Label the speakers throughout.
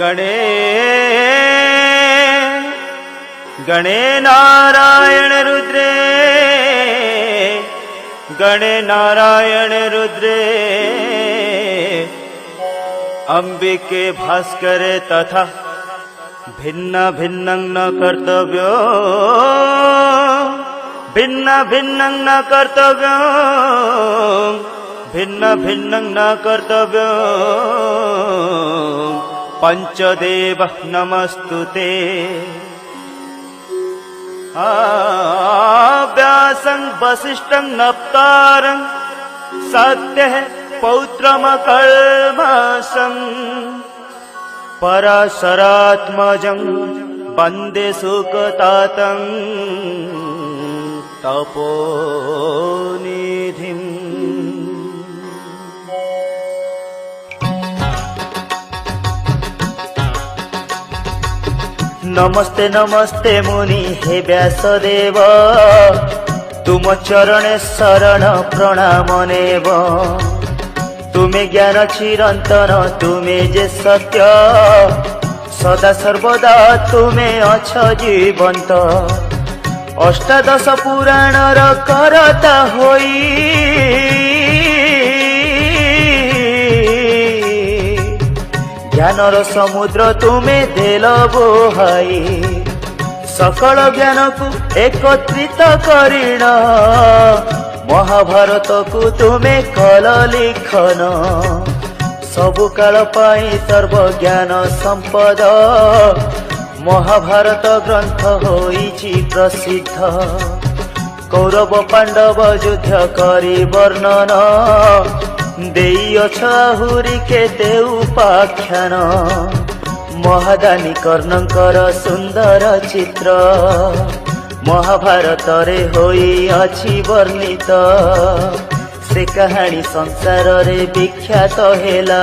Speaker 1: गणे गणे नारायण रुद्रे गणे नारायण रुद्रे अंबिके भास्करे तथा भिन्न भिन्न न कर्तव्य भिन्न भिन्न न कर्तव्य भिन्न भिन्न न कर्तव्य पंचदेव नमस्तुते व्यासं वसिष्ठं नप्तारं सत्यः पौत्रमकल्मषं पराशरात्मजं वन्दे सुखतातं तपोनिधिम्। नमस्ते नमस्ते मुनि हे व्यासदेव तुम चरणे शरण प्रणाम नेव। तुमे ज्ञान चिरंतन तुमे जे सत्य सदा सर्वदा तुमे अछ जीवंत। अष्टादश पुराण करता होई ज्ञानर समुद्र तुमे देल बोहाई। सकल ज्ञान को एकत्रित करिण महाभारत को तुमे कल लिखन। सबु काल पाई सर्व ज्ञान संपद महाभारत ग्रंथ होईछि प्रसिद्ध। कौरव पांडव युद्ध करी वर्णन देइअछ आहुरी केते उपाख्यान। महादानी कर्णंकर सुंदर चित्र महाभारत रे होई अछि वर्णित। से कहानी संसार रे विख्यात हेला।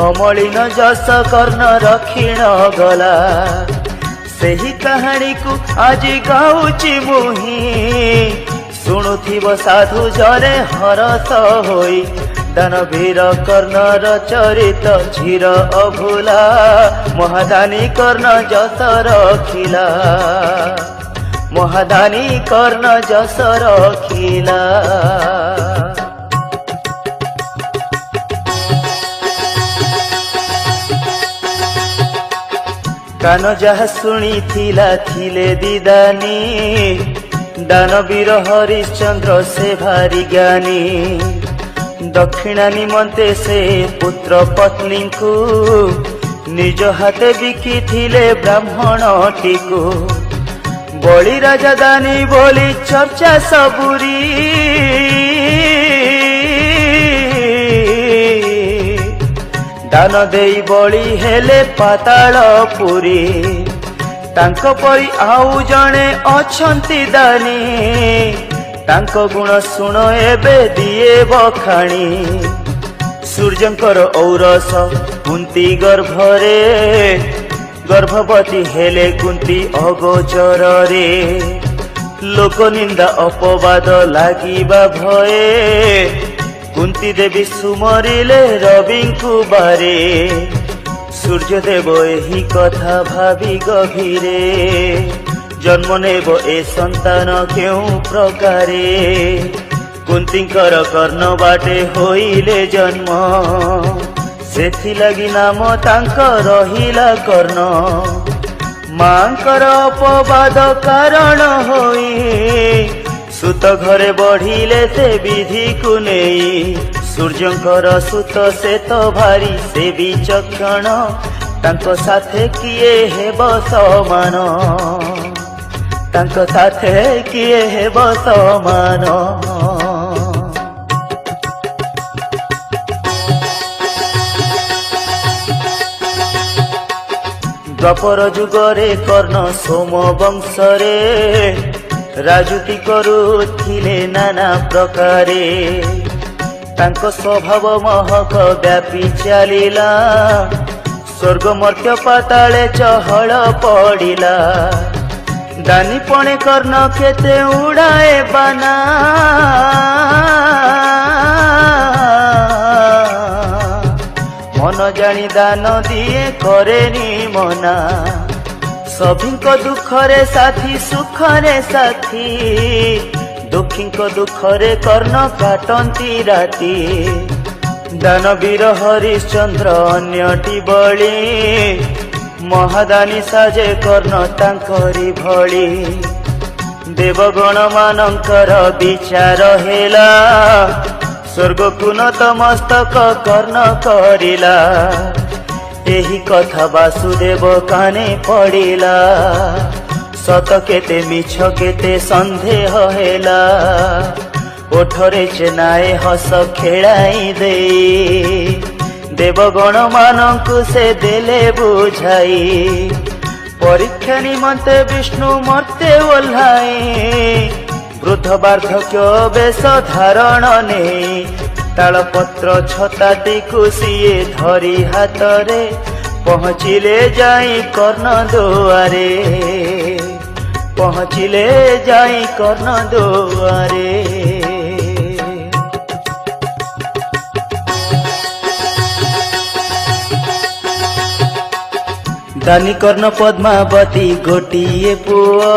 Speaker 1: अमलिन जस कर्ण रखिण गला। सेही कहानी को आज गाउछि मुही। शुणुथिब साधु जने हरस होई। दानवीर कर्णर चरित चिर अभुला। महादानी कर्ण जस रखिला। महादानी कर्ण जस रखिला। कान जहा शुणी थिला थिले दिदानी। दानवीर हरिश्चंद्र से भारी ज्ञानी। दक्षिणा निमंते से पुत्र पत्नी को निज हाथे बिकी थिले ब्राह्मण टीको। बलि राजा दानी बोली चर्चा सबुरी। दान देई बलि हेले पाताल पुरी। तांको परी आउ जणे अछंती दानी। तांको गुण सुण एबे दिए बखाणी। सूर्यंकर औरस कुंती गर्भरे। गर्भवती हेले कुंती अगोचर रे। लोक निंदा अपवाद लागिबा भये। कुंती देवी सुमरिले रविंकु बारे। सूर्यदेव एही कथा भावी गभीरे। जन्म नेब ए संतान केउ प्रकारे। कुंतींकर कर्ण बाटे होइले जन्म। सेथि लगी नाम तांक रहिला कर्ण। मांकर अपवाद कारण होई। सुत घरे बढ़िले से विधि को नेई। सूर्यंकर सुत से तो भारी से विचक्षण। तांको साथे किए हेब समान। तांको साथे किए हेब समान। द्वापर जुगरे कर्ण सोम वंशरे। राजुति करुथिले नाना प्रकारे। तांको स्वभाव महक व्यापी चलिला। स्वर्ग मर्त्य पाताले चहल पड़िला। दानी पणे कर्ण केते उड़ाए बाना। जानी दान दिए करेनी मना सभिंको दुखरे साथी सुखरे साथी दुखी दुखरे कर्ण काटंती राती दानवीर हरिश्चंद्र अन्यटी बली महादानी साजे कर्ण तांकरी भली देवगण मानकर विचार हेला स्वर्ग को नतमस्तक कर्ण करिला एही कथा वासुदेव काने पड़िला सत केते मिछ केते संदेह हेला ओठरे चेनाए हस खेलाई दे देवगण मानकु से देले बुझाई परीक्षा निमंते विष्णु मर्ते ओह्लाई वृद्ध वार्धक्य बेश धारण ने तालपत्र छताटी सीए धरी हाथरे पहुँचिले जाई कर्ण दुआरे पहुँचिले जाई कर्ण दुआरे दानी कर्ण पद्मावती गोटिए पुओ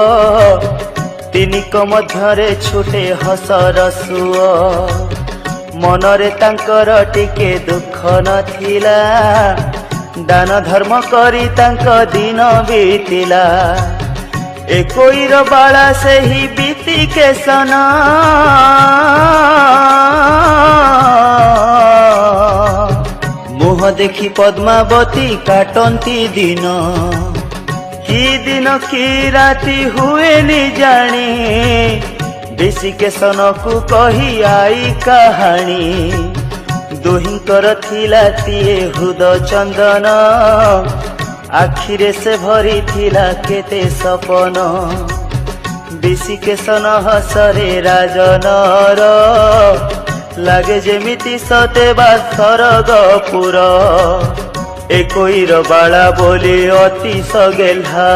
Speaker 1: तिनिक मध्यरे छुटे हसर सुओ मनरे तांकर टिके दुख नथिला दान धर्म करी तांक दिन बीतिला एकोईर बाला से ही बीती के सना मुह देखी पद्मावती काटंती दिन की दिन की राती हुए नि जानी विशिकेशन को कही आई कहानी दुहिंकर थिला तिए हृद चंदन आखिरे से भरी थिला केते सपन विशिकेशन हसरे राजनर लागे जेमिति सतेबा सरगपुर एकोईर बाला बोले अति सगेल्हा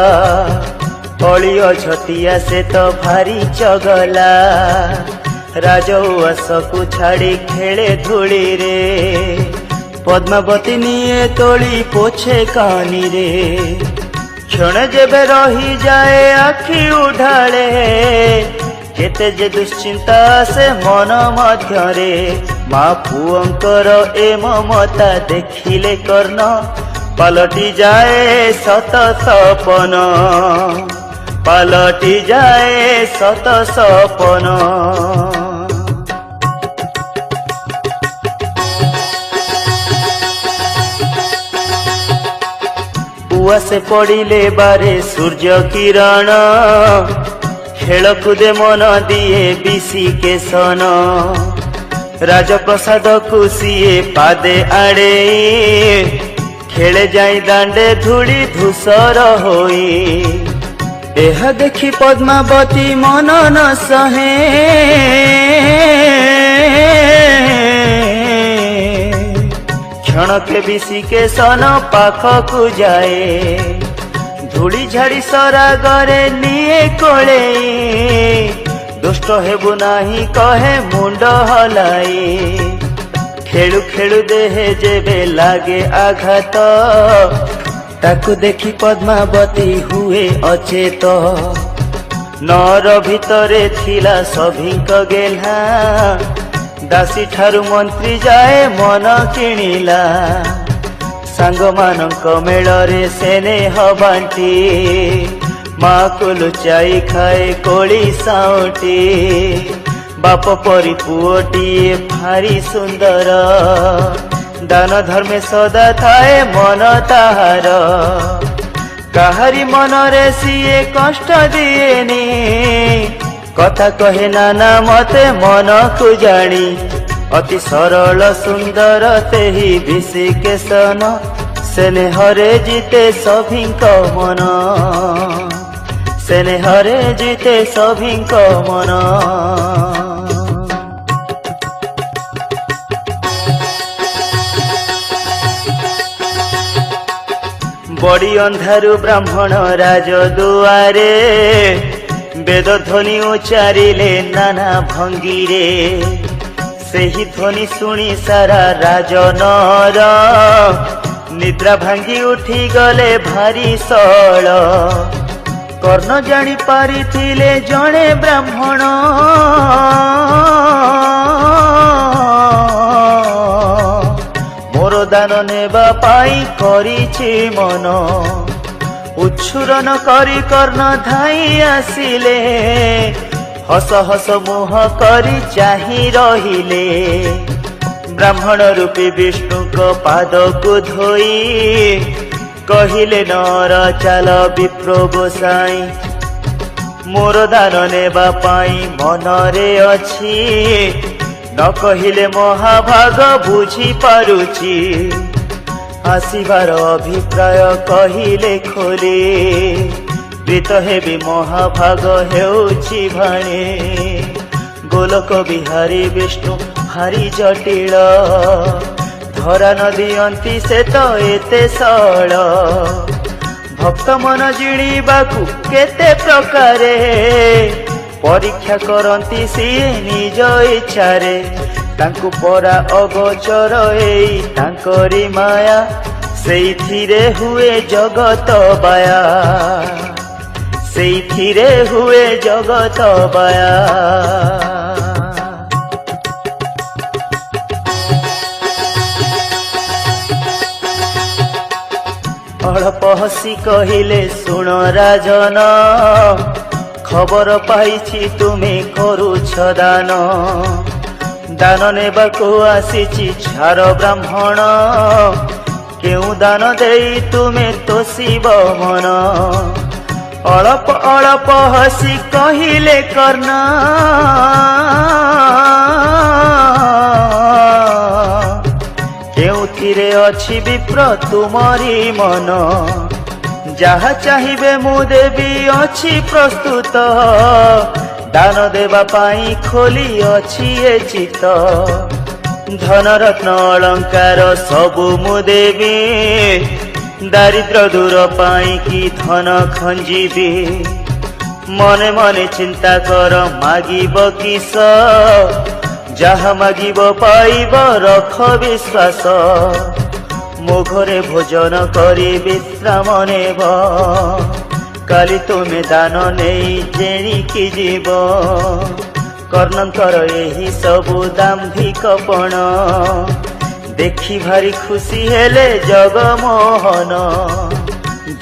Speaker 1: अलिय छतिया से तो भारी चगला राजउआस को छाड़ी खेले धूली रे पद्मावती निये तोली पोछे कानी रे क्षण जेबे रही जाए आखि उढाले केते जे दुश्चिंता से मन मध्यरे माँ पुअंकर ए ममता देखिले कर्ण पलटी जाए सत सपन पलटी जाए सत सपन पुआ से पड़िले बारे सूर्य किरण खेलकूदे मन दिए विशिकेशन राजप्रसाद को सीए पादे आड़े खेले जाई दांडे धूली धूसर होई देह देखी पद्मावती मन न सहे क्षण के विशिकेशन पाखकु जाए धूली झाड़ी सरागरे निये कोले दुष्ट हेबु नाही कहे मुंड हलाई खेलु खेलु देहे जेबे लागे आघात ताकु देखी पद्मावती हुए अचेत नर भितरे थिला सभिंक गेल्हा दासी ठारु मंत्री जाए मन किणिला सांग मानक मेलरे स्नेह बांटी माँ को लुचाई खाए कोली साउटी बाप परी पुओटीए भारी सुंदर दान धर्मे सदा थाए मन ताहार काहारी मनरे सीए कष्ट दिएनी कथा कहे नाना मते मन को जानी अति सरल सुंदर तेहि विशिकेशन स्नेहरे जीते सभिंक मन स्नेहरे जीते सभिंक मन बड़ी अंधारु ब्राह्मण राज दुआरे वेद ध्वनि उच्चारिले नाना भंगीरे सेही ध्वनि शुणी सारा राजनर निद्रा भांगी उठी गले भारी सळ कर्ण जानी पारिथिले जणे ब्राह्मण मोर दान नेबा पाई करिछि मन उच्छुरन करी कर्ण धाई आसिले हस हस मुह करी चाही रहिले ब्राह्मण रूपी विष्णु को पाद को धोई कहिले नर चाल विप्र गोसाई मोर दान नेबा पाई मनरे अछि न कहिले महाभाग बुझी पारुछि आसिबार अभिप्राय कहिले खोले प्रीत हेबी महाभाग हेउछि भाणे गोलोक बिहारी विष्णु भारी जटिल धरा न दियंती से तो एते सळ भक्त मन जिणीबाकू केते प्रकारे परीक्षा करंती सिए निज इच्छारे तांकु परा अगोचर एई तांकरी माया सेइथिरे हुए जगत बाया सेइथिरे हुए जगत बाया अल्प हसी कहिले सुन राजन खबर पाइछि तुमे करुछ दान दान नेबाकू आसीछि छार ब्राह्मण केउ दान देई तुमे तोषिब मन अल्प अल्प हसी कहिले कर्ण केउथिरे अछि विप्र तुमरी मन जहा चाहिबे मु देवी अछि प्रस्तुत दान देवा पाई खोली अछि ए चित धन रत्न अलंकार सबु मु देवी दारिद्र दूर पाई कि धन खंजीबी मने मने चिंता कर मागिब किस जहा मागिब पाइब रख विश्वास मो घरे भोजन करी विश्राम नेब काली तुमे दान नहीं जेणिकी जीव कर्णंकर एही सबु दाम्भिकपण देखी भारी खुशी हेले जगमोहन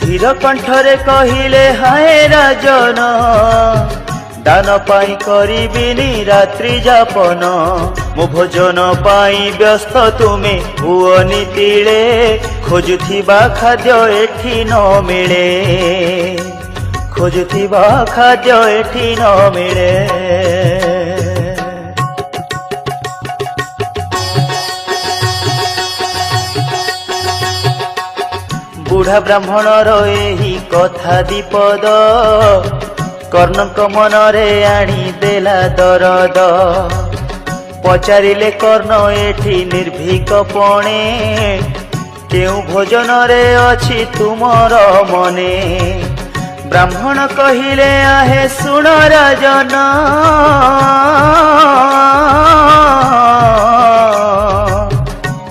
Speaker 1: धीर कंठरे कहिले हाय राजन दान पाई करिबिनी रात्रि जापन मो भोजन पाई व्यस्त तुमे हुअनि तीले खोजुथिबा खाद्य एठी न मिले खोजुथिबा खाद्य एठी न मिले बुढ़ा ब्राह्मण एही कथा दीपद कर्णक मनरे आनी देला दरद पचारिले कर्ण एठी निर्भीक पणे केउ भोजन रे अछि तुमर मने ब्राह्मण कहिले आहे सुन राजन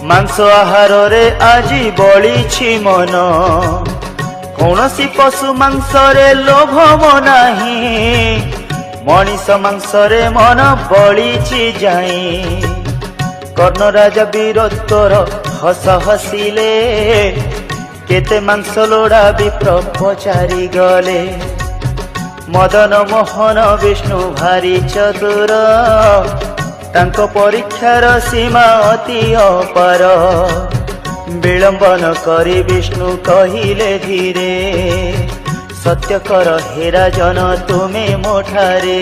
Speaker 1: मांस आहार रे आजी बळीछि मन कौनसी पशु मांस रे लोभ नाही मनीष मांस रे मन बळीछि जाई कर्ण राजा वीरत्वर हस हसिले केते मांस लोड़ा विप्र पचारि गले मदन मोहन विष्णु भारी चतुर तांको परीक्षार सीमा अति अपार विलंबन करी विष्णु कहिले धीरे सत्य कर हे राजन तुमे मोठारे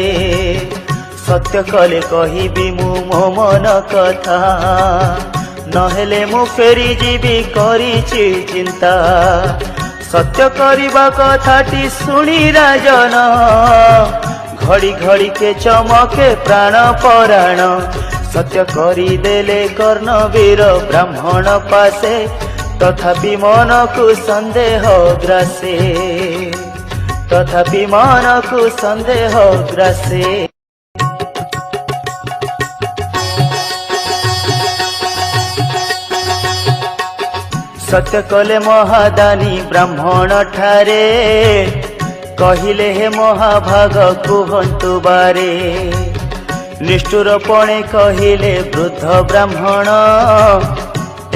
Speaker 1: सत्य कले कहिबी मु मो मन कथा नहेले मु फेरी जीवी करिछि चिंता सत्य करिबा कथाटी सुनी राजन घड़ी घड़ी के चमके प्राण पराण सत्य करी देले कर्णवीर ब्राह्मण पासे तथापि मन को संदेह ग्रासे तथापि मन को संदेह ग्रासे सत्य कले महादानी ब्राह्मण ठारे कहिले हे महाभाग कुहंतु बारे निष्ठुरपणे कहिले वृद्ध ब्राह्मण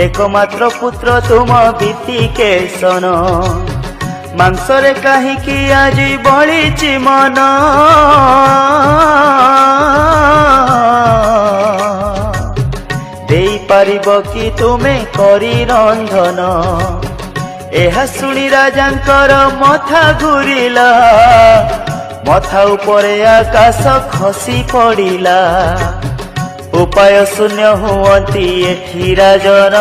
Speaker 1: एकमात्र पुत्र तुम बीती केसन मांसरे काहीकि आजी बळीची मन देई पारिब कि तुमे करी रंधन एहा सुनी राजांकर मथा घूरिला मथा उपरे आकाश खसी पड़िला उपाय शून्य हुअंती एठी राजन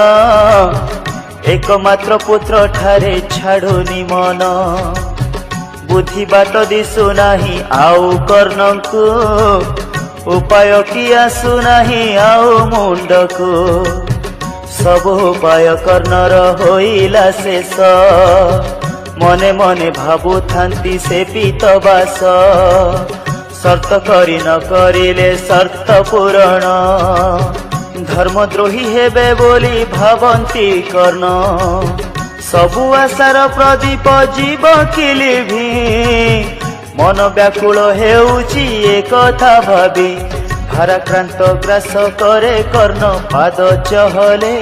Speaker 1: एकमात्र पुत्र ठारे छाड़ुनी मन बुद्धि बाट दिशु नाही आउ कर्णंकु उपाय कि आसु नाही आउ मुंडकु सब उपाय कर्णर होइला शेष मने मने भाबु थांती से पीतबास शर्त करी न करिले शर्त पूरण धर्मद्रोही हेबे बोली भावंती कर्ण सबु आशार प्रदीप जीव किलिभी मन व्याकुल हेउची एकथा भाबी भाराक्रांत ग्रास करे कर्ण पाद चहले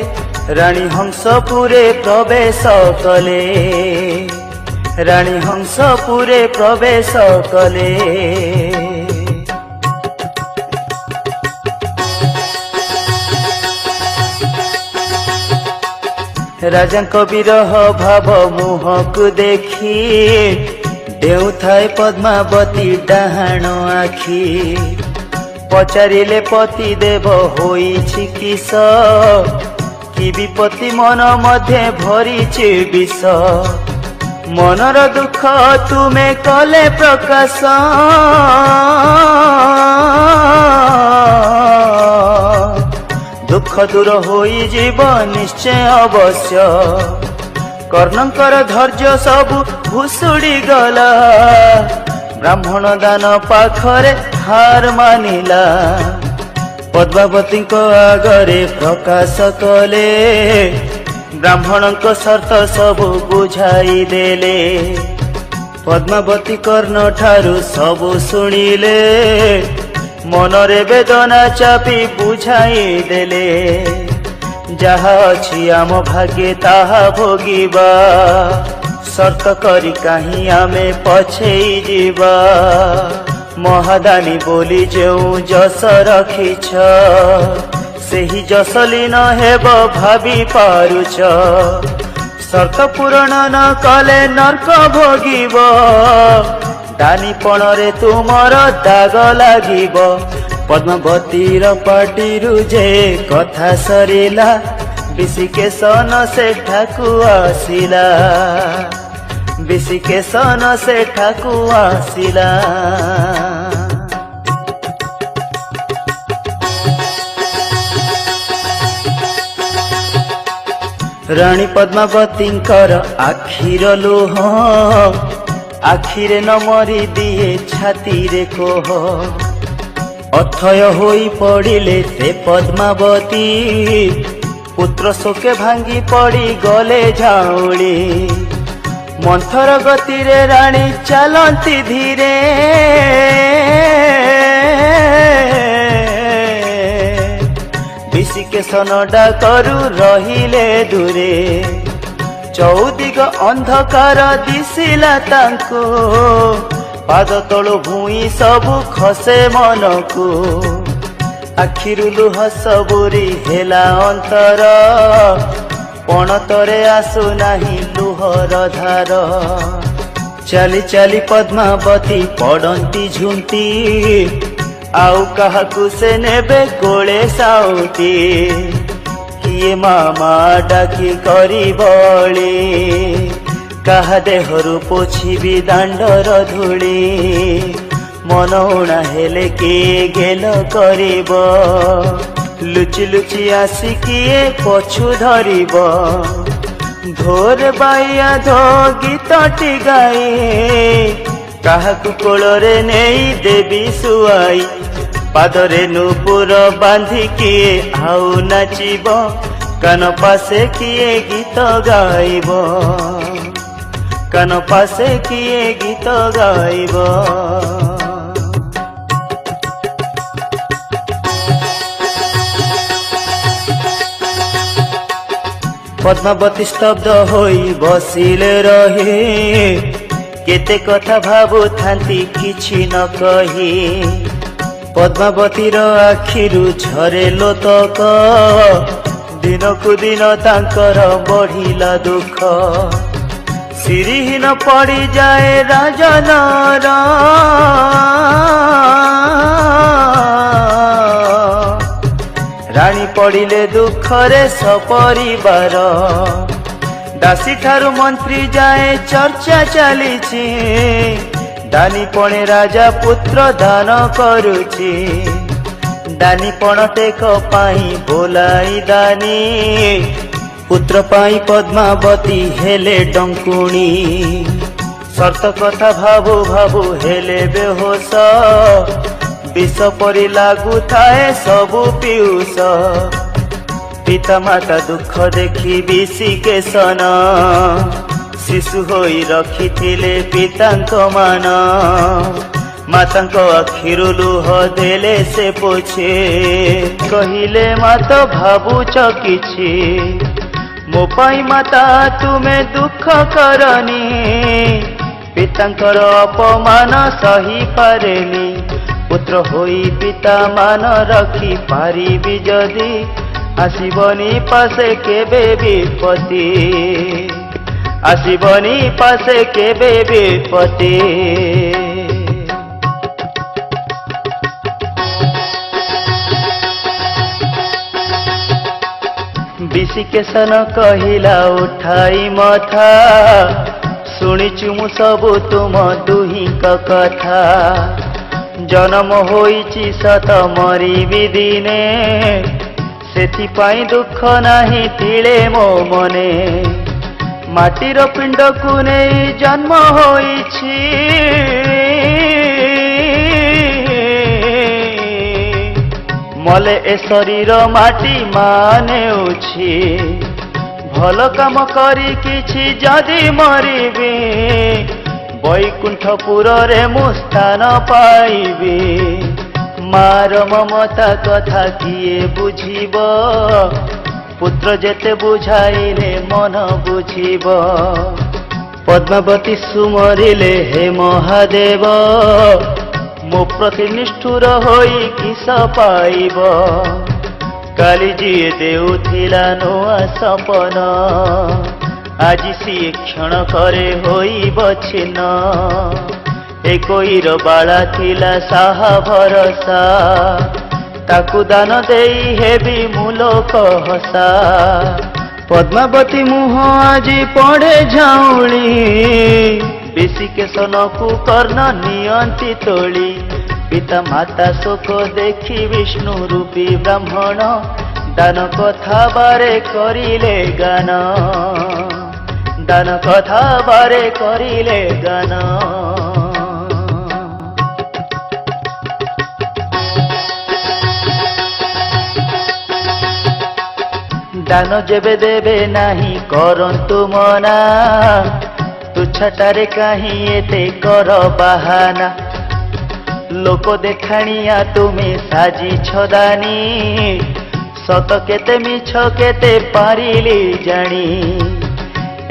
Speaker 1: रानी हंसपुरे प्रवेश कले रानी हंसपुरे प्रवेश कले राजांक विरह भाव मुहक देखी देउथाय पद्मावती डाहाण आखि पचारिले पति देव होइछि किस कि विपत्ति मन मध्य भरिछि विष मनर दुख तुमे कले प्रकाश दुख दूर होई जीव निश्चय अवश्य कर्णंकर धैर्य सबु भुसुड़ी गला ब्राह्मण दान पाखरे हार मानिला पद्मावती आगरे प्रकाश कले ब्राह्मण शर्त सबु बुझाई देले पद्मावती कर्ण ठारू सबु शुणिले मनरे वेदना चापी बुझाई देले जहा अछि आम भाग्ये ताहा भोगिबा शर्त करी कहीं आमे पछेई जीवा महादानी बोली जेउ जस रखिछ सेही जसलीन हेब भाबी पारुछ शर्त पूरण न कले नर्क भोगिब दानीपणरे तुमर दाग लागिब पद्मावतीर पाटिरु जे कथा सरिला विशिकेशन सेठाकु आसिला विशिकेशन सेठाकु आसिला रानी पद्मावतींकर आखिर लुह आखिरे न मरी दिए छाती रे कोह अथय होई पड़िले ते पद्मावती पुत्र शोके भांगी पड़ी गले झाउली मंथर गति रे रानी चलती धीरे विशिकेशन डाकरू रहिले दूरे चौदिग अंधकार दिशिला तांको पाद तलु भूई सबु खसे मनकु आखिरु लुह सबुरी हेला अंतर पणतरे आसु नाही लुहर धार चाली चाली पद्मावती पड़ंती झुंटी आउ काहाकु से नेबे कोले साउटी किए मामा डाकी करी बळी काहा देहरु पोछिबी दांडर धूली मन उणा हेले किए गेल करिब लुचि लुचि आसी किए पछु धरिब धोर बाइया धो गीतटी गाई काहाकु कोଳରେ ନେଇ देवी सुआई पादरे नूपुर बांधी किए आउ नाचिब कान पासे किए गीत गाइब कान पासे किए गीत गाइब पद्मावती स्तब्ध होई बसिले रहे केते कथा भाबु थांती किछि न कही पद्मावतीर आखिरु झरे लोतक दिनकु दिन तांकर बढ़िला दुख सिरिहीन पड़ी जाए राजनर रानी पड़िले दुखरे सपरिवार दासी ठारू मंत्री जाए चर्चा चलीची दानी पणे राजा पुत्र दान करुची दानी पण टेक पाई बोलाई दानी पुत्र पाई पद्मावती हेले डंकुणी सर्त कथा भाबु भाबु हेले बेहोश विष परि लागू थाए सबु पीयूष पिता माता दुख देखी विषिकेशन शिशु होई रखिथिले पितांक मान मातांक अखिरु लुह देले से पोछे कहिले मात भाबुच किछि मो पाई माता तुमे दुख करनी पितांकर अपमान सही पारेनी पुत्र होई पिता मान रखी पारिबी जदि आसिबनी पासे केबे विपत्ति आसिबनी पासे केबे विपत्ति विषिकेशन कहिला उठाई मथा शुणिचु मु सबु तुम दुहिंक कथा जन्म होईची सत मरिबी दिने सेथिपाई दुख नाही तिले मो मने माटीर पिंड को नहीं जन्म होईची मले ए शरीर माटी माने उछि भल काम करी किछि जदि मरिबी वैकुंठपुर रे मुस्तान पाइबी मार ममता कथा किए बुझीब पुत्र जेते बुझाइले मन बुझीब पद्मावती सुमरिले हे महादेव मो प्रति निष्ठुर होई किस पाइब काली जी देउथिला नुआ सपन आज सी क्षण करे होई बछिन्न एकोईर बाला थिला साहा भरसा ताकू दान देई हेबी मुलोक हसा पद्मावती मुह आज पड़े झाउली विषिकेशन को कर्ण नियंती तोली पिता माता शोक देखी विष्णु रूपी ब्राह्मण दान कथा बारे करिले गान दान कथा बारे करिले गान दान जेबे देबे नाही करंतु मना तुच्छाटारे कहीं एते कर बहाना लोक देखाणिया तुमे साजी छदानी सत केते मिछ केते पारिली जानी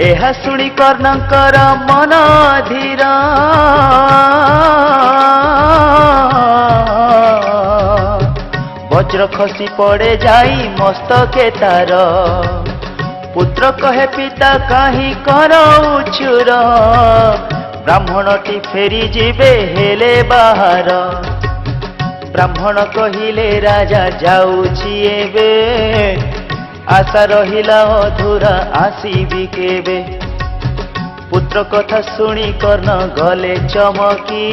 Speaker 1: एहा सुनी कर्णकर मन धीर वज्र खसी पड़े जाई मस्तके तार पुत्र कहे पिता कहीं कर उचुर ब्राह्मणटी फेरी जीवे हेले बाहर ब्राह्मण कहिले राजा जाऊची एबे आशा रहिला अधूरा आसीबी केबे पुत्र कथा सुनी कर्ण गले चमकी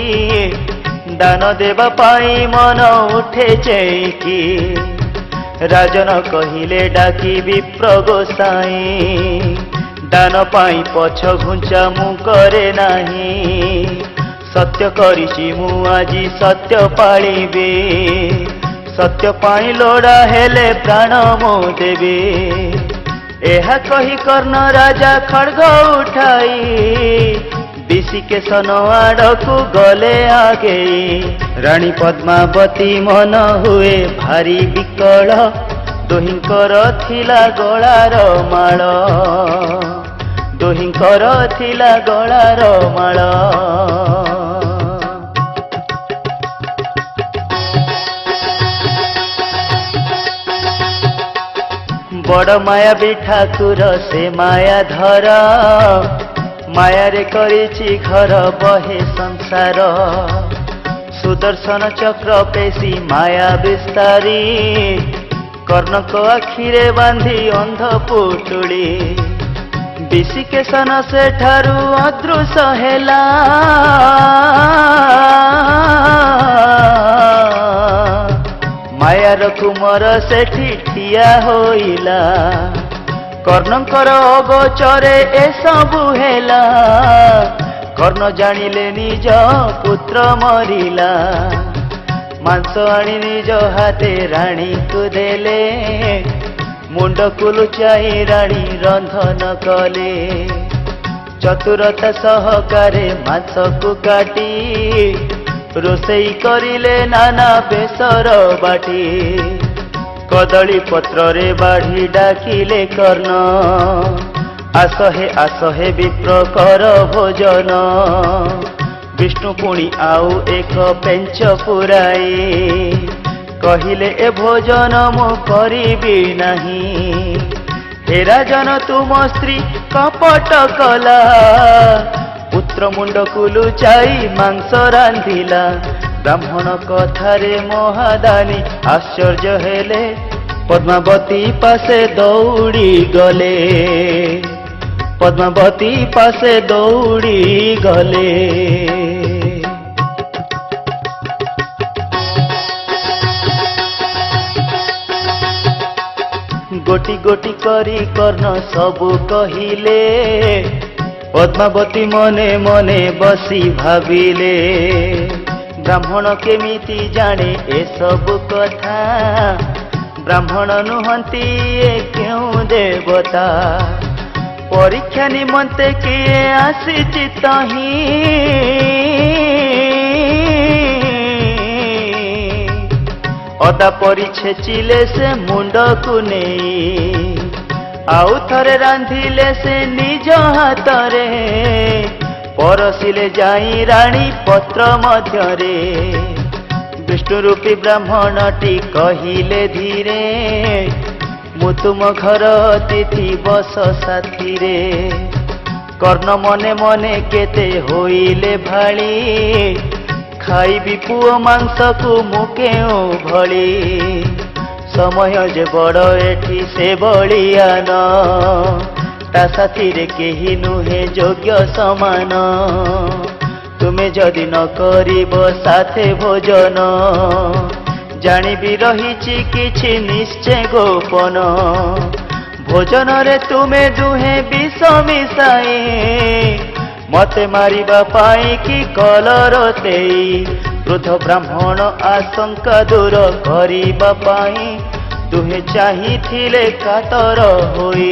Speaker 1: दान देवा पाई मन उठे चेकी राजन कहिले डाकी विप्र गोसाई दान पाई पछ घुंचा मु करे नाही सत्य करिछि मु आजी सत्य पाळिबे सत्य पाई लोड़ा हेले प्राण मो देबे। ଏହା କହି କର୍ଣ୍ଣ ରାଜା ଖଡ୍ଗ ଉଠାଇ ବିଶିକେଶନ ଆଡ଼କୁ ଗଲେ ଆଗେଇ। ରାଣୀ ପଦ୍ମାବତୀ ମନ ହୁଏ ଭାରି ବିକଳ, ଦୁହିଁଙ୍କର ଥିଲା ଗଳାର ମାଳ, ଦୁହିଁଙ୍କର ଥିଲା ଗଳାର ମାଳ। ବଡ଼ ମାୟାବୀ ଠାକୁର ସେ ମାୟାଧର, ମାୟାରେ କରିଛି ଘର ବହେ ସଂସାର। ସୁଦର୍ଶନ ଚକ୍ର ପେଶି ମାୟା ବିସ୍ତାରୀ, କର୍ଣ୍ଣଙ୍କ ଆଖିରେ ବାନ୍ଧି ଅନ୍ଧ ପୁଟୁଳି। ବିଶିକେଶନ ସେଠାରୁ ଅଦୃଶ୍ୟ ହେଲା, ମାୟାର କୁମର ସେଠି ଠିଆ ହୋଇଲା। କର୍ଣ୍ଣଙ୍କର ଅଗୋଚରେ ଏସବୁ ହେଲା, କର୍ଣ୍ଣ ଜାଣିଲେ ନିଜ ପୁତ୍ର ମରିଲା। ମାଂସ ଆଣି ନିଜ ହାତେ ରାଣୀକୁ ଦେଲେ, ମୁଣ୍ଡକୁ ଲୁଚାଇ ରାଣୀ ରନ୍ଧନ କଲେ। ଚତୁରତା ସହକାରେ ମାଂସକୁ କାଟି, ରୋଷେଇ କରିଲେ ନାନା ବେସର ବାଟି। କଦଳୀ ପତ୍ରରେ ବାଢି ଡାକିଲେ କର୍ଣ୍ଣ, ଆସ ହେ ବିପ୍ର କର ଭୋଜନ। ବିଷ୍ଣୁ ପୁଣି ଆଉ ଏକ ପେଞ୍ଚ ପୁରାଇ, କହିଲେ ଏ ଭୋଜନ ମୁଁ କରିବି ନାହିଁ। ହେ ରାଜନ ତୁମ ସ୍ତ୍ରୀ କପଟ କଲା, ପୁତ୍ର ମୁଣ୍ଡକୁ ଲୁଚାଇ ମାଂସ ରାନ୍ଧିଲା। ବ୍ରାହ୍ମଣ କଥାରେ ମହାଦାନୀ ଆଶ୍ଚର୍ଯ୍ୟ ହେଲେ, ପଦ୍ମାବତୀ ପାଶେ ଦୌଡ଼ି ଗଲେ, ପଦ୍ମାବତୀ ପାଶେ ଦୌଡ଼ି ଗଲେ। ଗୋଟି ଗୋଟି କରି କର୍ଣ୍ଣ ସବୁ କହିଲେ, ପଦ୍ମାବତୀ ମନେ ମନେ ବସି ଭାବିଲେ। ବ୍ରାହ୍ମଣ କେମିତି ଜାଣେ ଏସବୁ କଥା, ବ୍ରାହ୍ମଣ ନୁହନ୍ତି ଏ କେଉଁ ଦେବତା। ପରୀକ୍ଷା ନିମନ୍ତେ କିଏ ଆସିଛି ତହିଁ, ଅଦା ପରି ଛେଚିଲେ ସେ ମୁଣ୍ଡକୁ ନେଇ। ଆଉ ଥରେ ରାନ୍ଧିଲେ ସେ ନିଜ ହାତରେ, ପରସିଲେ ଯାଇ ରାଣୀ ପତ୍ର ମଧ୍ୟରେ। ବିଷ୍ଣୁ ରୂପୀ ବ୍ରାହ୍ମଣଟି କହିଲେ ଧୀରେ, ମୁଁ ତୁମ ଘର ଅତିଥି ବସ ସାଥିରେ। କର୍ଣ୍ଣ ମନେ ମନେ କେତେ ହୋଇଲେ ଭାଳି, ଖାଇବି ପୁଅ ମାଂସକୁ ମୁଁ କେଉଁ ଭଳି। ସମୟ ଯେ ବଡ଼ ଏଠି ସେ ବଳିଆନ, ତା ସାଥିରେ କେହି ନୁହେଁ ଯୋଗ୍ୟ ସମାନ। ତୁମେ ଯଦି ନ କରିବ ସାଥେ ଭୋଜନ, ଜାଣିବି ରହିଛି କିଛି ନିଶ୍ଚୟ ଗୋପନ। ଭୋଜନରେ ତୁମେ ଦୁହେଁ ବିଷ ମିଶାଇ, ମତେ ମାରିବା ପାଇଁ କି କଲର ଦେଇ। ବୃଦ୍ଧ ବ୍ରାହ୍ମଣ ଆଶଙ୍କା ଦୂର କରିବା ପାଇଁ, ଦୁହେଁ ଚାହିଁଥିଲେ କାତର ହୋଇ,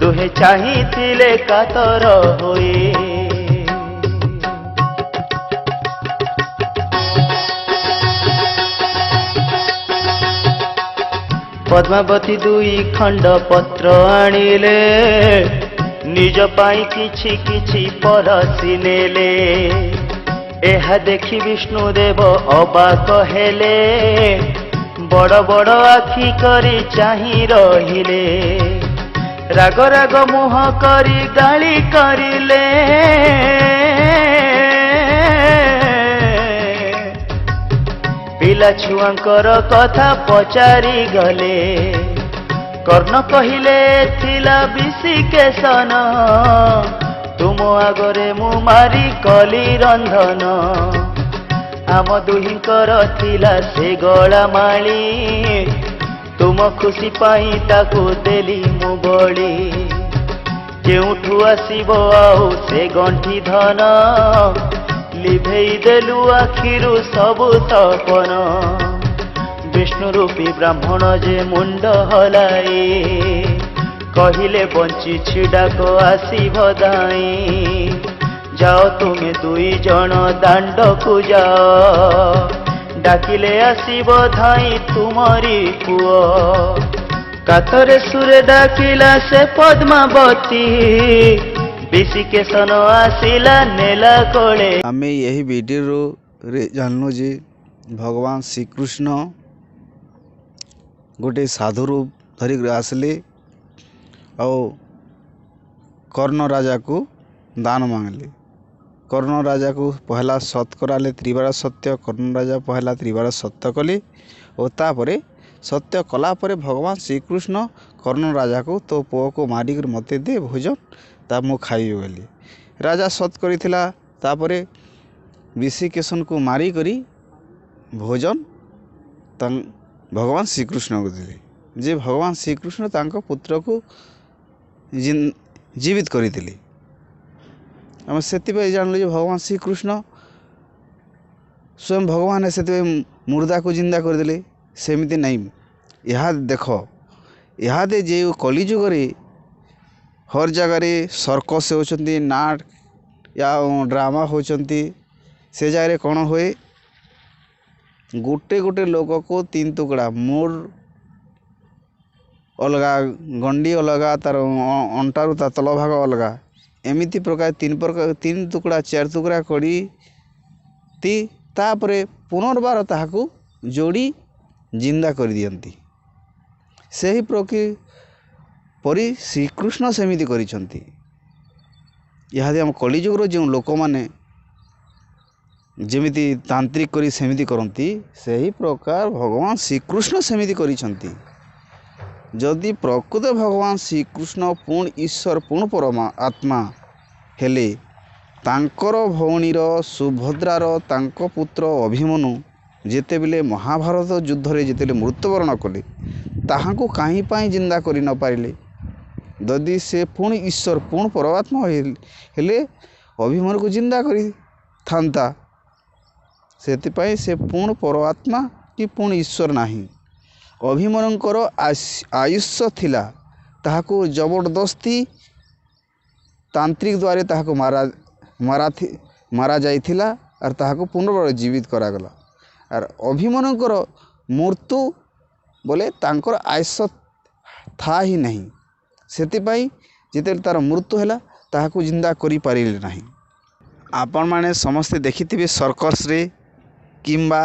Speaker 1: ଦୁହେଁ ଚାହିଁଥିଲେ କାତର ହୋଇ। ପଦ୍ମାବତୀ ଦୁଇ ଖଣ୍ଡ ପତ୍ର ଆଣିଲେ, ନିଜ ପାଇଁ କିଛି କିଛି ପରସି ନେଲେ। ଏହା ଦେଖି ବିଷ୍ଣୁଦେବ ଅବାକ ହେଲେ, ବଡ଼ ବଡ଼ ଆଖି କରି ଚାହିଁ ରହିଲେ। ରାଗ ରାଗ ମୁହଁ କରି ଗାଳି କରିଲେ, ପିଲା ଛୁଆଙ୍କର କଥା ପଚାରି ଗଲେ। କର୍ଣ୍ଣ କହିଲେ ଥିଲା ବିଶିକେଶନ, ତୁମ ଆଗରେ ମୁଁ ମାରି କଲି ରନ୍ଧନ। ଆମ ଦୁହିଁଙ୍କର ଥିଲା ସେ ଗଳା ମାଳି, ତୁମ ଖୁସି ପାଇଁ ତାକୁ ଦେଲି ମୁଁ ବଳି। କେଉଁଠୁ ଆସିବ ଆଉ ସେ ଗଣ୍ଠି ଧନ, ଲିଭେଇ ଦେଲୁ ଆଖିରୁ ସବୁ ସପନ। विष्णु रूपी ब्राह्मण जे मुंड हलाई कहिले बंची छिडाक आसीब दाई जाओ तुम्हें दुई जन दांड को जाओ डाकिले आसीब धाई तुमरी पुओ कातरे सुरे डाकिला से पद्मावती विशिकेशन आसिला नेला कोले।
Speaker 2: आमे यही वीडियो रे जानलु जे भगवान श्रीकृष्ण गोटे साधु रूप धरिक आसले और कर्ण राजा को दान मांगले। कर्ण राजा को पहला सत कराले त्रिवार सत्य। कर्ण राजा पहला त्रिवार सत्य कले और तापरे सत्य कला परे भगवान श्रीकृष्ण कर्ण राजा को तो पुओ को मारिक मते दे भोजन ता मु खाइबे बोली। राजा सत करिथिला तापरे विशिकेशन को मारी करी भोजन भगवान श्रीकृष्ण को दिले जे भगवान श्रीकृष्ण तांको पुत्र को जीवित करथिले। आम से जानलु जे भगवान श्रीकृष्ण स्वयं भगवान से मुर्दा को जिंदा करदेले। सेमती नहीं यह देख इहादे जे कलिजुग हर जगार सर्कस होती नाट या ड्रामा होती से जगह कौन हुए गोटे गोटे लोक को तीन टुकड़ा मोर अलगा गंडी अलगा तार अंटारू ता तल भाग अलगा एमिति प्रकार तीन टुकड़ा चार टुकड़ा करी तापरे पुनर्बार ताहाकू जोड़ी जिंदा कर दियंती। सही प्रकृति परी श्रीकृष्ण सेमिति करिसंती। इहादे हम कलिजुगर जो लोक माने जेमिति तांत्रिक करी सेमिति करंती सही प्रकार भगवान श्रीकृष्ण सेमिति करिसंती। जदि प्रकृत भगवान श्रीकृष्ण पूर्ण ईश्वर पूर्ण परमा आत्मा हेले तांकर भौणीर सुभद्रार तांको पुत्र अभिमन्यु जेतेबेले महाभारत युद्ध रे जेतेबेले मृत्युवरण कले ताहाको काहीं पाई जिंदा करि न पारिले। यदि से पूर्ण ईश्वर पूर्ण परमात्मा हेले अभिमन्यु को जिंदा करि थांता। सेतिपाई से पूर्ण परमात्मा कि पूर्ण ईश्वर नाही। अभिमन्युंकर आयुष्य थिला ताहाको जबरदस्ती तांत्रिक द्वारा ताहाको मारा जाइथिला और ताहाको पुनर्बार जीवित करागला। और अभिमन्युंकर मृत्यु बोले तांकर आयुष्य था ही नहीं। सेतिपाई जिते तार मृत्यु है ताहाको जिंदा करि पारिले नहीं। आपण माने समस्ते देखिथिबे सर्कस रे किंबा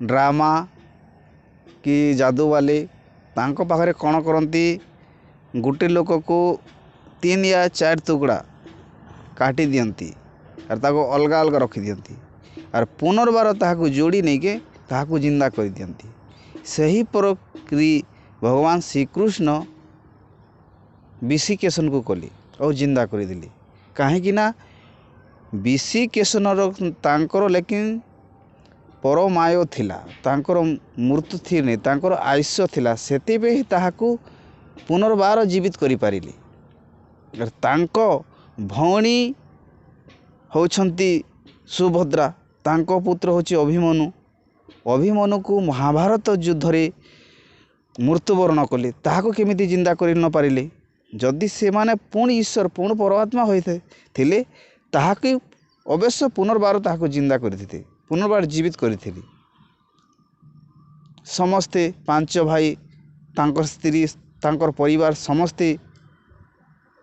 Speaker 2: ड्रामा कि जादू वाले तांको पाखरे कौन करती गोटे लोक को 3 या 4 टुकड़ा काटी दियंती और ताको अलगा अलगा रखी दियंती और पुनर्बार ताहाको जोड़ी नहीं के ताहाको जिंदा कर दियंती। सही प्रक्रिया भगवान श्रीकृष्ण विशिकेशन को कले और जिंदा कर दिले। कहीं ना विशिकेशन तांकर लेकिन परमाय थिला तांकर मृत्यु थी नहीं तांकर आयुष्य थिला सेतिबे ताहाकू पुनर्बार जीवित करि पारिले। तांको भौणी होछंती सुभद्रा तांको पुत्र होची अभिमन्यु। अभिमन्यु को महाभारत युद्ध रे मृत्युवरण कले ताहाको केमिति जिंदा करि न पारिले। जदि से माने पूर्ण ईश्वर पूर्ण परमात्मा होइथे थिले ताहाके अवश्य पुनर्बार ताहाको जिंदा करथिते पुनर्बार जीवित करिथिली। समस्ते 5 भाई तांकर स्त्री तांकर परिवार समस्ते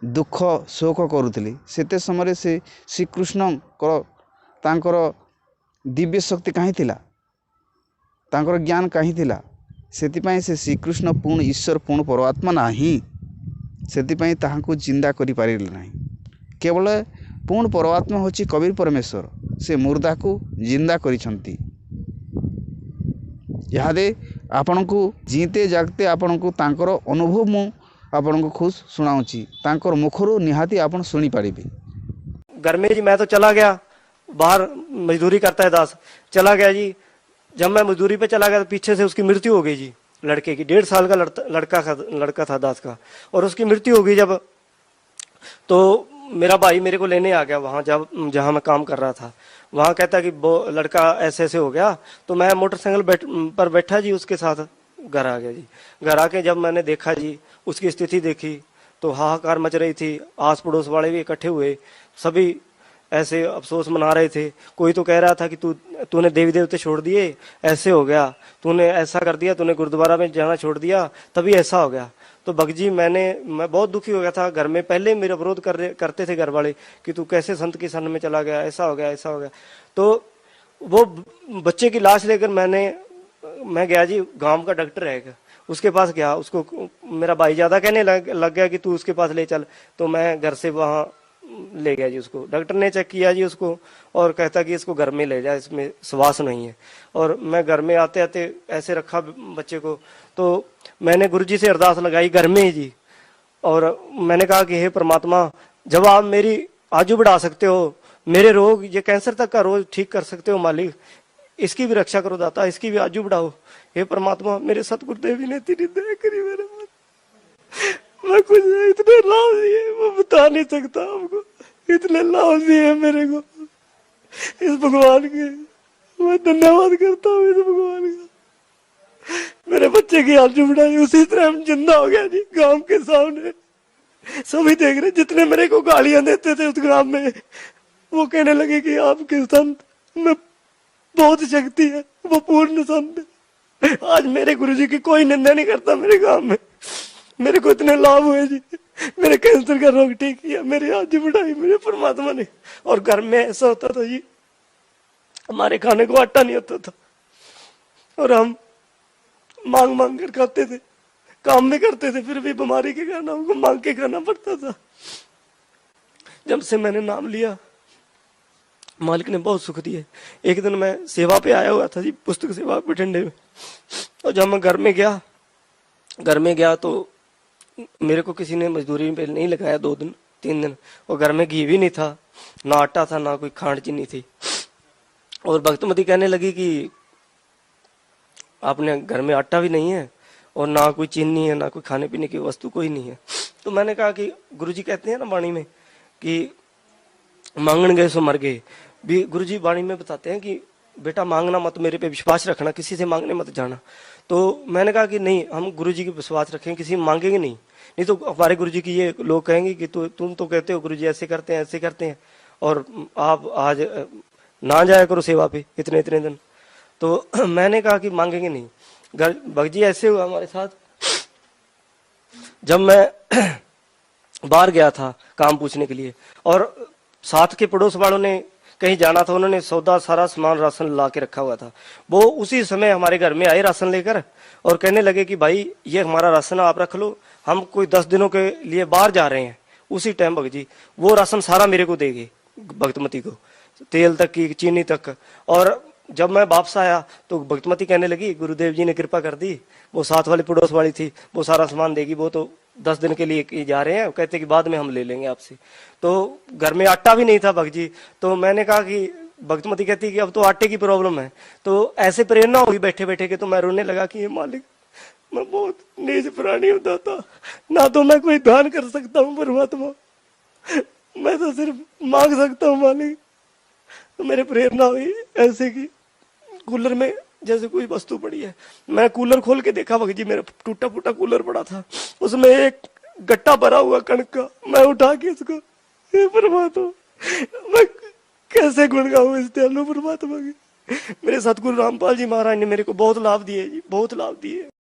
Speaker 2: दुख शोक करुथिले। सेते समय से श्रीकृष्ण तांकर दिव्य शक्ति कहीं थिला तांकर ज्ञान कहीं थिला। सेतिपाई से श्रीकृष्ण पूर्ण ईश्वर पूर्ण परमात्मा नाही। सेतिपाई ताहाको जिंदा करि पारिले नाही। केवल पूर्ण परमात्मा होची कबीर परमेश्वर से मुर्दा को जिंदा करिसंती। यादे आपण को जीते जागते आपण को तांकर अनुभव मु आपण को खुश सुनाऊची तांकर मुखरो निहाती आपण सुनी पारिबे।
Speaker 3: घर में जी मैं तो चला गया बाहर मजदूरी करता है दास चला गया जी। जब मैं मजदूरी पे चला गया तो पीछे से उसकी मृत्यु हो गई जी। लड़के की 1.5 साल का लड़का था दास का और उसकी मृत्यु हो गई। जब तो मेरा भाई मेरे को लेने आ गया वहां, जब जहां मैं काम कर रहा था। वहां कहता कि वो लड़का ऐसे ऐसे हो गया, तो मैं मोटरसाइकिल पर बैठा जी, उसके साथ घर आ गया जी। घर आके जब मैंने देखा जी, उसकी स्थिति देखी, तो हाहाकार मच रही थी। आस पड़ोस वाले भी इकट्ठे हुए, सभी ऐसे अफसोस मना रहे थे। कोई तो कह रहा था कि तूने देवी देवते छोड़ दिए, ऐसे हो गया, तूने ऐसा कर दिया, तूने गुरुद्वारा में जाना छोड़ दिया, तभी ऐसा हो गया। तो भगजी मैं बहुत दुखी हो गया था। घर में पहले मेरा विरोध करते थे घर वाले कि तू कैसे संत की शरण में चला गया, ऐसा हो गया, ऐसा हो गया। तो वो बच्चे की लाश लेकर मैं गया जी, गांव का डॉक्टर है, उसके पास गया। उसको मेरा भाई ज्यादा कहने लग गया कि तू उसके पास ले चल, तो मैं घर से वहां ले गया जी उसको। डॉक्टर ने चेक किया जी उसको, और कहता कि इसको घर में ले जा, इसमें श्वास नहीं है। और मैं घर में आते आते ऐसे रखा बच्चे को, तो मैंने गुरुजी से अरदास लगाई घर में ही जी। और मैंने कहा कि हे परमात्मा, जब आप मेरी आयु बढ़ा सकते हो, मेरे रोग, ये कैंसर तक का रोग ठीक कर सकते हो मालिक, इसकी भी रक्षा करो दाता, इसकी भी आयु बढ़ाओ। हे परमात्मा, मेरे सतगुरुदेव ने तेरी दया करी मेरे मन, मैं कुछ इतने लाभ दिए वो बता नहीं सकता आपको, इतने लाभ दिए मेरे को इस भगवान के। मैं धन्यवाद करता हूँ इस भगवान का। मेरे बच्चे की आयु बढ़ाई, उसी तरह हम जिंदा हो गया जी गांव के सामने। सभी देख रहे, जितने मेरे को गालियां देते थे उस ग्राम में, वो कहने लगे कि आपके संत में बहुत शक्ति है, वो पूर्ण संत है। आज मेरे गुरुजी की कोई निंदा नहीं करता मेरे गांव में। मेरे को इतने लाभ हुए जी, मेरे कैंसर का रोग ठीक किया, मेरी आयु बढ़ाई मेरे परमात्मा ने। और घर में ऐसा होता था जी, हमारे खाने को आटा नहीं होता था, और हम मांग मांग कर खाते थे, काम भी करते थे, फिर भी बीमारी के कारण हमको मांग के खाना पड़ता था। जब से मैंने नाम लिया, मालिक ने बहुत सुख दिया। एक दिन मैं सेवा पे आया हुआ था जी, पुस्तक सेवा बठिंडे में, और जब मैं घर में गया तो मेरे को किसी ने मजदूरी पे नहीं लगाया 2 दिन 3 दिन, और घर में घी भी नहीं था, ना आटा था, ना कोई खांड चीनी थी। और भक्तमती कहने लगी कि आपने घर में आटा भी नहीं है, और ना कोई चीनी है, ना कोई खाने पीने की वस्तु कोई नहीं है। तो मैंने कहा कि गुरुजी कहते हैं ना वाणी में कि मांगन गए सो मर गए। भी गुरुजी वाणी में बताते हैं कि बेटा मांगना मत, मेरे पे विश्वास रखना, किसी से मांगने मत जाना। तो मैंने कहा कि नहीं, हम गुरुजी की विश्वास रखेंगे, किसी में मांगेंगे नहीं तो हमारे गुरुजी की ये लोग कहेंगे कि तुम तो कहते हो गुरुजी ऐसे करते हैं, ऐसे करते हैं, और आप आज ना जाया करो सेवा पे इतने इतने दिन। तो मैंने कहा कि मांगेंगे नहीं। भगजी ऐसे हुआ हमारे साथ, जब मैं बाहर गया था काम पूछने के लिए, और साथ के पड़ोस वालों ने कहीं जाना था, उन्होंने सौदा सारा सामान राशन ला के रखा हुआ था। वो उसी समय हमारे घर में आए राशन लेकर, और कहने लगे कि भाई ये हमारा राशन आप रख लो, हम कोई 10 दिनों के लिए बाहर जा रहे हैं। उसी टाइम भगजी वो राशन सारा मेरे को देंगे, भक्तमती को, तेल तक की, चीनी तक। और जब मैं वापस आया तो भक्तमती कहने लगी गुरुदेव जी ने कृपा कर दी, वो साथ वाली पड़ोस वाली थी, वो सारा सामान देगी, वो तो 10 दिन के लिए जा रहे हैं, कहते कि बाद में हम ले लेंगे आपसे। तो घर में आटा भी नहीं था भगजी। तो मैंने कहा कि भक्तमती कहती कि अब तो आटे की प्रॉब्लम है। तो ऐसे प्रेरणा हुई बैठे बैठे के, तो मैं रोने लगा कि ये मालिक, मैं बहुत नीच प्राणी होता था, ना तो मैं कोई दान कर सकता हूँ परमात्मा, मैं तो सिर्फ मांग सकता हूँ मालिक। तो मेरे प्रेरणा हुई ऐसे की, कूलर में जैसे कोई वस्तु पड़ी है, मैं कूलर खोल के देखा भगजी, मेरा टूटा फूटा कूलर पड़ा था, उसमें एक गट्टा भरा हुआ कणक का। मैं उठा के उसको, हे परमात्मा, मैं कैसे गुण गाऊं इस दयालु परमात्मा की। मेरे सतगुरु रामपाल जी महाराज ने मेरे को बहुत लाभ दिए जी, बहुत लाभ दिए।